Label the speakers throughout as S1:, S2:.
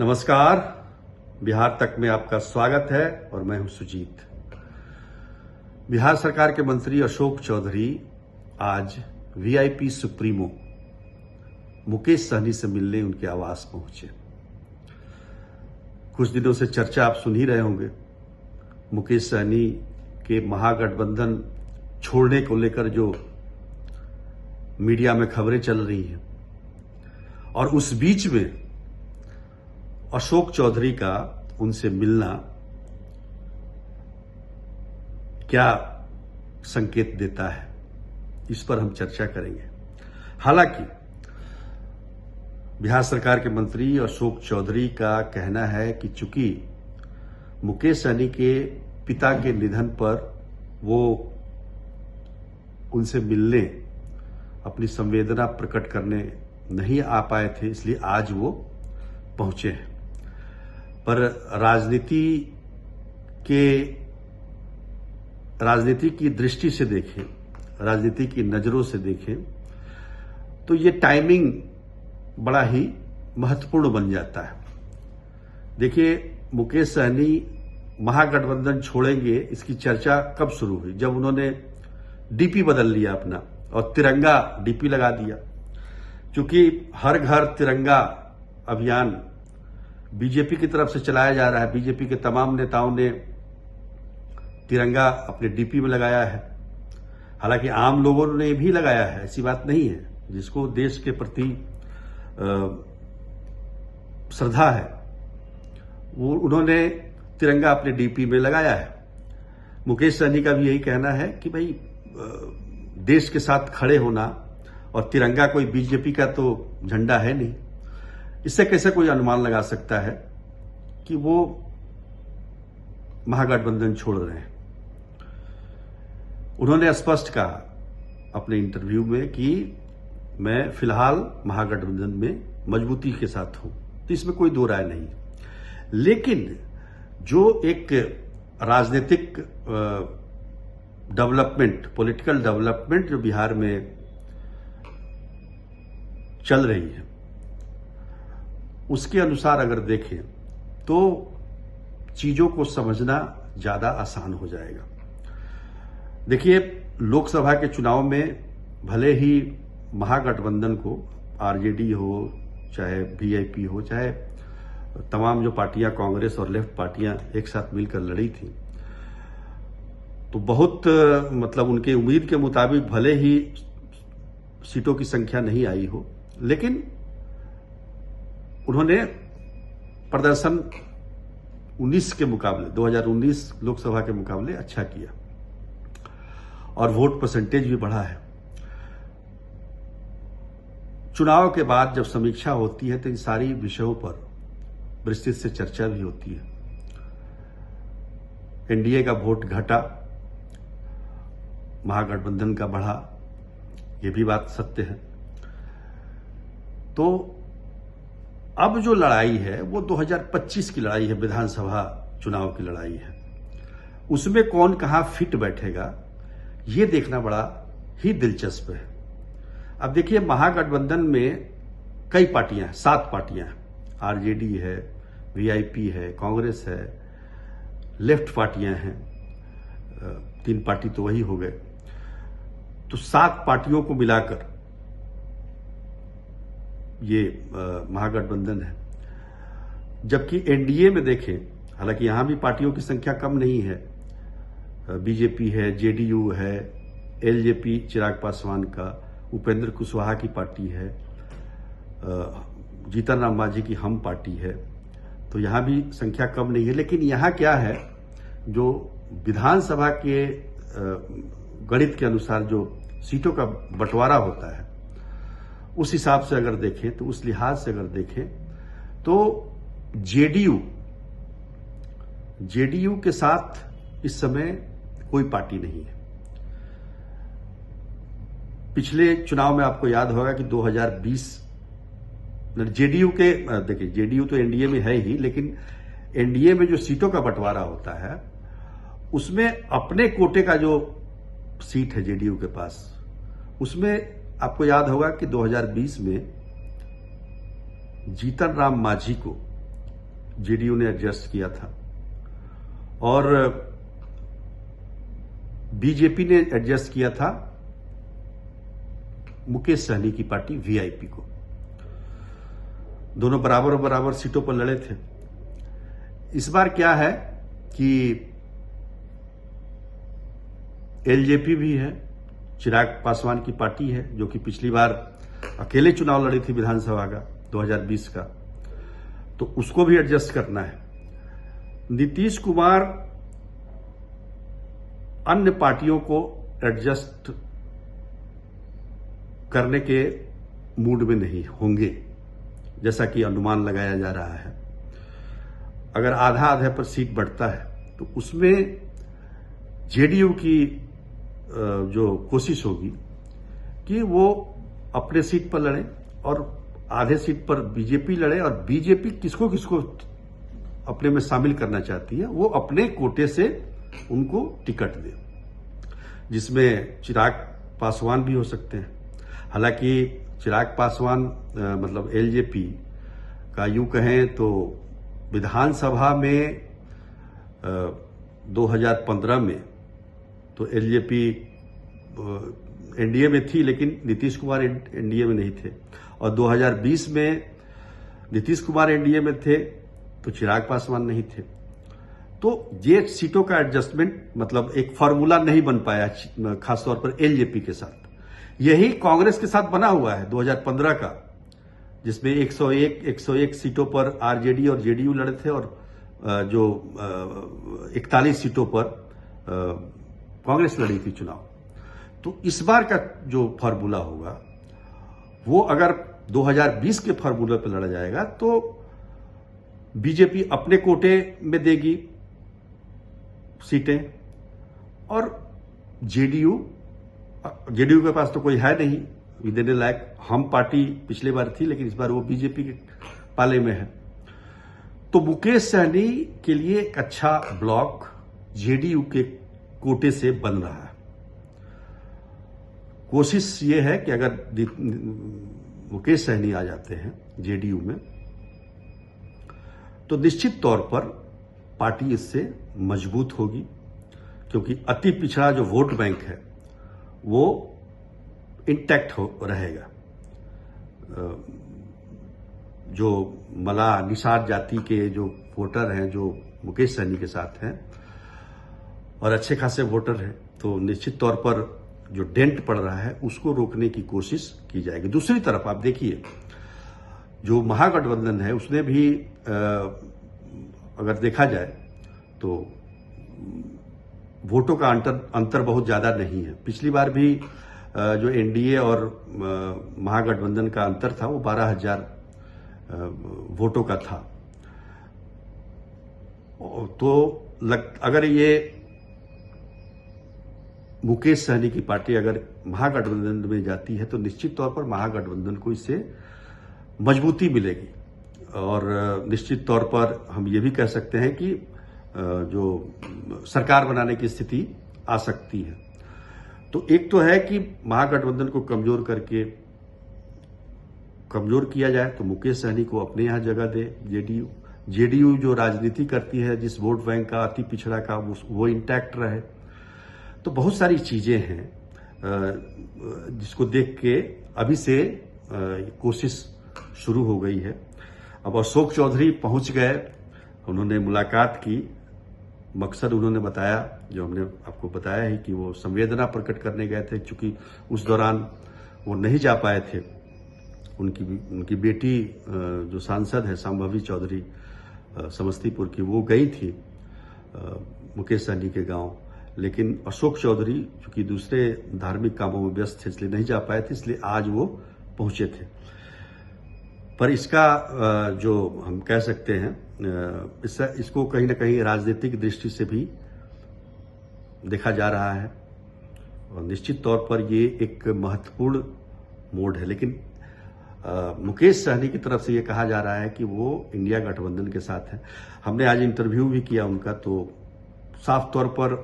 S1: नमस्कार। बिहार तक में आपका स्वागत है और मैं हूं सुजीत। बिहार सरकार के मंत्री अशोक चौधरी आज वीआईपी सुप्रीमो मुकेश सहनी से मिलने उनके आवास पहुंचे। कुछ दिनों से चर्चा आप सुन ही रहे होंगे, मुकेश सहनी के महागठबंधन छोड़ने को लेकर जो मीडिया में खबरें चल रही हैं, और उस बीच में अशोक चौधरी का उनसे मिलना क्या संकेत देता है, इस पर हम चर्चा करेंगे। हालांकि बिहार सरकार के मंत्री अशोक चौधरी का कहना है कि चूंकि मुकेश सहनी के पिता के निधन पर वो उनसे मिलने, अपनी संवेदना प्रकट करने नहीं आ पाए थे, इसलिए आज वो पहुंचे हैं। पर राजनीति की दृष्टि से देखें, राजनीति की नजरों से देखें तो ये टाइमिंग बड़ा ही महत्वपूर्ण बन जाता है। देखिए, मुकेश सहनी महागठबंधन छोड़ेंगे, इसकी चर्चा कब शुरू हुई? जब उन्होंने डीपी बदल लिया अपना और तिरंगा डीपी लगा दिया। क्योंकि हर घर तिरंगा अभियान बीजेपी की तरफ से चलाया जा रहा है। बीजेपी के तमाम नेताओं ने तिरंगा अपने डीपी में लगाया है। हालांकि आम लोगों ने भी लगाया है, ऐसी बात नहीं है। जिसको देश के प्रति श्रद्धा है वो उन्होंने तिरंगा अपने डीपी में लगाया है। मुकेश सहनी का भी यही कहना है कि भाई देश के साथ खड़े होना, और तिरंगा कोई बीजेपी का तो झंडा है नहीं, इससे कैसे कोई अनुमान लगा सकता है कि वो महागठबंधन छोड़ रहे हैं। उन्होंने स्पष्ट कहा अपने इंटरव्यू में कि मैं फिलहाल महागठबंधन में मजबूती के साथ हूं, तो इसमें कोई दो राय नहीं। लेकिन जो एक राजनीतिक डेवलपमेंट, पॉलिटिकल डेवलपमेंट जो बिहार में चल रही है, उसके अनुसार अगर देखें तो चीजों को समझना ज्यादा आसान हो जाएगा। देखिए, लोकसभा के चुनाव में भले ही महागठबंधन को आरजेडी हो, चाहे वीआईपी हो, चाहे तमाम जो पार्टियां, कांग्रेस और लेफ्ट पार्टियां एक साथ मिलकर लड़ी थी, तो बहुत उनके उम्मीद के मुताबिक भले ही सीटों की संख्या नहीं आई हो, लेकिन उन्होंने प्रदर्शन 19 के मुकाबले, 2019 लोकसभा के मुकाबले अच्छा किया और वोट परसेंटेज भी बढ़ा है। चुनाव के बाद जब समीक्षा होती है तो इन सारी विषयों पर विस्तृत से चर्चा भी होती है। एनडीए का वोट घटा, महागठबंधन का बढ़ा, ये भी बात सत्य है। तो अब जो लड़ाई है वो 2025 की लड़ाई है, विधानसभा चुनाव की लड़ाई है। उसमें कौन कहां फिट बैठेगा, ये देखना बड़ा ही दिलचस्प है। अब देखिए, महागठबंधन में कई पार्टियां हैं, 7 पार्टियां हैं। आरजेडी है, वीआईपी है, कांग्रेस है, लेफ्ट पार्टियां हैं, 3 पार्टी तो वही हो गए। तो 7 पार्टियों को मिलाकर ये महागठबंधन है। जबकि एनडीए में देखें, हालांकि यहां भी पार्टियों की संख्या कम नहीं है। बीजेपी है, जेडीयू है, एलजेपी चिराग पासवान का, उपेंद्र कुशवाहा की पार्टी है, जीतन राम मांझी की हम पार्टी है। तो यहां भी संख्या कम नहीं है। लेकिन यहां क्या है, जो विधानसभा के गणित के अनुसार जो सीटों का बंटवारा होता है, उस हिसाब से अगर देखें, तो उस लिहाज से अगर देखें तो जेडीयू के साथ इस समय कोई पार्टी नहीं है। पिछले चुनाव में आपको याद होगा कि 2020 जेडीयू के, देखिए जेडीयू तो एनडीए में है ही, लेकिन एनडीए में जो सीटों का बंटवारा होता है उसमें अपने कोटे का जो सीट है जेडीयू के पास, उसमें आपको याद होगा कि 2020 में जीतन राम मांझी को जेडीयू ने एडजस्ट किया था और बीजेपी ने एडजस्ट किया था मुकेश सहनी की पार्टी वीआईपी को। दोनों बराबर बराबर सीटों पर लड़े थे। इस बार क्या है कि एलजेपी भी है, चिराग पासवान की पार्टी है, जो कि पिछली बार अकेले चुनाव लड़ी थी विधानसभा का 2020 का, तो उसको भी एडजस्ट करना है। नीतीश कुमार अन्य पार्टियों को एडजस्ट करने के मूड में नहीं होंगे, जैसा कि अनुमान लगाया जा रहा है। अगर आधा आधा पर सीट बढ़ता है तो उसमें जेडीयू की जो कोशिश होगी कि वो अपने सीट पर लड़े और आधे सीट पर बीजेपी लड़े, और बीजेपी किसको किसको अपने में शामिल करना चाहती है वो अपने कोटे से उनको टिकट दे, जिसमें चिराग पासवान भी हो सकते हैं। हालांकि चिराग पासवान मतलब एलजेपी का यूं कहें तो विधानसभा में 2015 में तो एलजेपी एनडीए में थी, लेकिन नीतीश कुमार एनडीए में नहीं थे, और 2020 में नीतीश कुमार एनडीए में थे तो चिराग पासवान नहीं थे। तो ये सीटों का एडजस्टमेंट मतलब एक फॉर्मूला नहीं बन पाया, खासतौर पर एलजेपी के साथ। यही कांग्रेस के साथ बना हुआ है 2015 का, जिसमें 101 सीटों पर आरजेडी और जेडीयू लड़े थे, और जो 41 सीटों पर कांग्रेस लड़ी थी चुनाव। तो इस बार का जो फॉर्मूला होगा वो अगर 2020 के फॉर्मूले पर लड़ा जाएगा तो बीजेपी अपने कोटे में देगी सीटें, और जेडीयू के पास तो कोई है नहीं देने लायक। हम पार्टी पिछले बार थी, लेकिन इस बार वो बीजेपी के पाले में है। तो मुकेश सहनी के लिए एक अच्छा ब्लॉक जेडीयू के कोटे से बन रहा है। कोशिश ये है कि अगर मुकेश सहनी आ जाते हैं जेडीयू में तो निश्चित तौर पर पार्टी इससे मजबूत होगी, क्योंकि अति पिछड़ा जो वोट बैंक है वो इंटैक्ट रहेगा। जो मलाह निषाद जाति के जो वोटर हैं जो मुकेश सहनी के साथ हैं और अच्छे खासे वोटर हैं, तो निश्चित तौर पर जो डेंट पड़ रहा है उसको रोकने की कोशिश की जाएगी। दूसरी तरफ आप देखिए, जो महागठबंधन है उसने भी अगर देखा जाए तो वोटों का अंतर बहुत ज्यादा नहीं है। पिछली बार भी जो एनडीए और महागठबंधन का अंतर था वो 12,000 वोटों का था। तो अगर ये मुकेश सहनी की पार्टी अगर महागठबंधन में जाती है तो निश्चित तौर पर महागठबंधन को इससे मजबूती मिलेगी, और निश्चित तौर पर हम ये भी कह सकते हैं कि जो सरकार बनाने की स्थिति आ सकती है। तो एक तो है कि महागठबंधन को कमजोर किया जाए तो मुकेश सहनी को अपने यहां जगह दे जेडीयू जो राजनीति करती है जिस वोट बैंक का अति पिछड़ा का वो इंटैक्ट रहे। तो बहुत सारी चीजें हैं जिसको देख के अभी से कोशिश शुरू हो गई है। अब अशोक चौधरी पहुंच गए, उन्होंने मुलाकात की। मकसद उन्होंने बताया, जो हमने आपको बताया है, कि वो संवेदना प्रकट करने गए थे, क्योंकि उस दौरान वो नहीं जा पाए थे। उनकी बेटी जो सांसद है संभवी चौधरी समस्तीपुर की, वो गई थी मुकेश सहनी के गांव, लेकिन अशोक चौधरी चूंकि दूसरे धार्मिक कामों में व्यस्त थे इसलिए नहीं जा पाए थे, इसलिए आज वो पहुंचे थे। पर इसका जो हम कह सकते हैं इसको कहीं ना कहीं राजनीतिक दृष्टि से भी देखा जा रहा है, और निश्चित तौर पर ये एक महत्वपूर्ण मोड़ है। लेकिन मुकेश सहनी की तरफ से ये कहा जा रहा है कि वो इंडिया गठबंधन के साथ है। हमने आज इंटरव्यू भी किया उनका, तो साफ तौर पर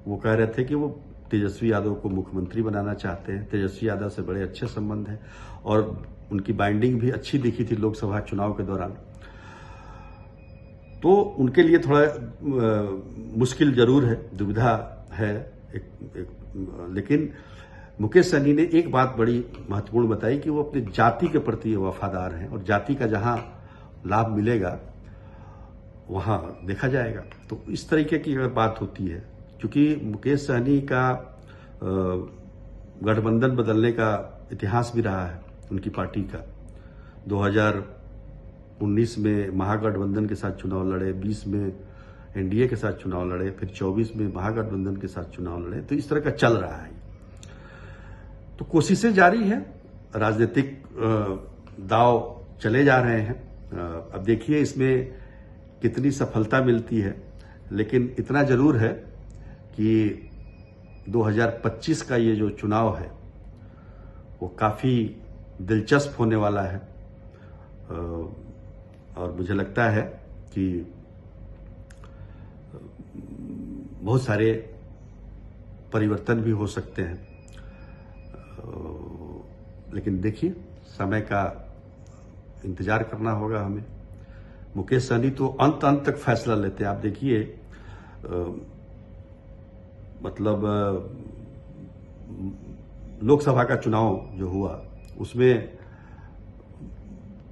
S1: वो कह रहे थे कि वो तेजस्वी यादव को मुख्यमंत्री बनाना चाहते हैं। तेजस्वी यादव से बड़े अच्छे संबंध हैं और उनकी बाइंडिंग भी अच्छी दिखी थी लोकसभा चुनाव के दौरान। तो उनके लिए थोड़ा मुश्किल जरूर है, दुविधा है लेकिन मुकेश सहनी ने एक बात बड़ी महत्वपूर्ण बताई कि वो अपनी जाति के प्रति वफादार हैं और जाति का जहां लाभ मिलेगा वहां देखा जाएगा। तो इस तरीके की अगर बात होती है, क्योंकि मुकेश सहनी का गठबंधन बदलने का इतिहास भी रहा है उनकी पार्टी का। 2019 में महागठबंधन के साथ चुनाव लड़े, 20 में एनडीए के साथ चुनाव लड़े, फिर 24 में महागठबंधन के साथ चुनाव लड़े। तो इस तरह का चल रहा है। तो कोशिशें जारी है, राजनीतिक दांव चले जा रहे हैं। अब देखिए इसमें कितनी सफलता मिलती है, लेकिन इतना जरूर है कि 2025 का ये जो चुनाव है वो काफी दिलचस्प होने वाला है और मुझे लगता है कि बहुत सारे परिवर्तन भी हो सकते हैं। लेकिन देखिए समय का इंतजार करना होगा हमें। मुकेश सहनी तो अंत तक फैसला लेते हैं। आप देखिए मतलब लोकसभा का चुनाव जो हुआ उसमें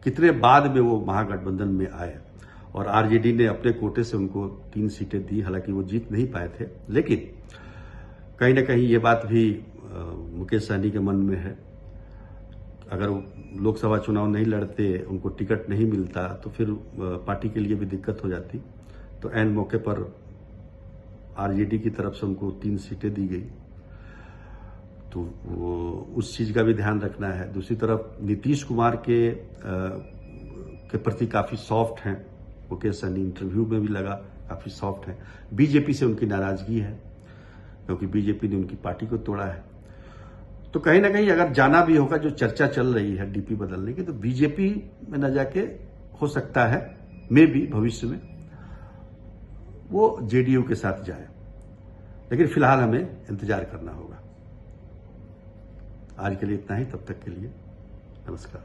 S1: कितने बाद में वो महागठबंधन में आए और आरजेडी ने अपने कोटे से उनको 3 सीटें दी। हालांकि वो जीत नहीं पाए थे, लेकिन कहीं ना कहीं ये बात भी मुकेश सहनी के मन में है। अगर लोकसभा चुनाव नहीं लड़ते, उनको टिकट नहीं मिलता, तो फिर पार्टी के लिए भी दिक्कत हो जाती। तो ऐन मौके पर आरजेडी की तरफ से उनको 3 सीटें दी गई। तो उस चीज का भी ध्यान रखना है। दूसरी तरफ नीतीश कुमार के प्रति काफी सॉफ्ट हैं मुकेश सहनी, इंटरव्यू में भी लगा काफी सॉफ्ट हैं। बीजेपी से उनकी नाराजगी है क्योंकि बीजेपी ने उनकी पार्टी को तोड़ा है। तो कहीं ना कहीं अगर जाना भी होगा, जो चर्चा चल रही है डीपी बदलने की, तो बीजेपी में न जाके हो सकता है मे भी भविष्य में वो जेडीयू के साथ जाए। लेकिन फिलहाल हमें इंतजार करना होगा। आज के लिए इतना ही, तब तक के लिए नमस्कार।